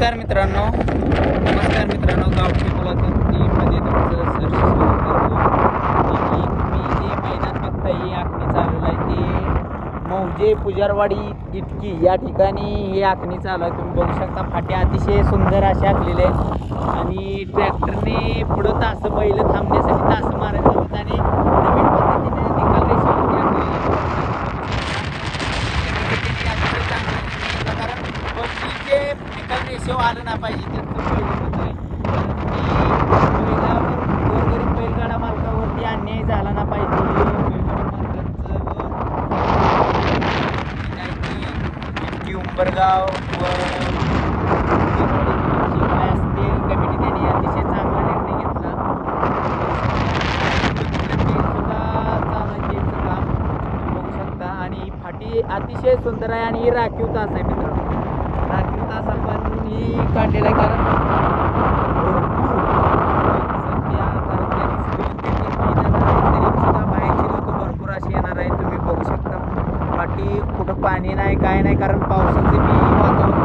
नमस्कार मित्रांनो गावठी मुलाखत टीममध्ये तुमचं सहर्ष स्वागत करतो. की तुम्ही जे मैदान बघताय ही आखणी चालू आहे ते मौजे पुजारवाडी इटकी या ठिकाणी ही आखणी चालू आहे. तुम्ही बघू शकता फाट्या अतिशय सुंदर असे आखलेले आहेत आणि ट्रॅक्टरने पुढं तास बैल थांबण्यासाठी तास मारायचं होतं आणि नवीन पद्धतीने निकाल रेषेवरती कारण बदलीचे निकाल रेषेवर आलं ना पाहिजे त्यांचं पहिलं होत आहे. बैलावर गोरगरीब बैलगाडा मालकावरती अन्याय झाला ना पाहिजे. बैलगाडा उंबरगाव व काय असतील कमिटी त्यांनी अतिशय चांगला निर्णय घेतला. सुद्धा चालायचं काम बघू शकता आणि फाटी अतिशय सुंदर आहे आणि ही राखीव तास आहे मित्रांनो. राखीव तास आपण ही काढलेला आहे कारण सध्या तरी सुद्धा बाहेरची लोक भरपूर अशी येणार आहेत. तुम्ही बघू शकता फाटी कुठं पाणी नाही काय नाही कारण पावसाचे बी वातावरण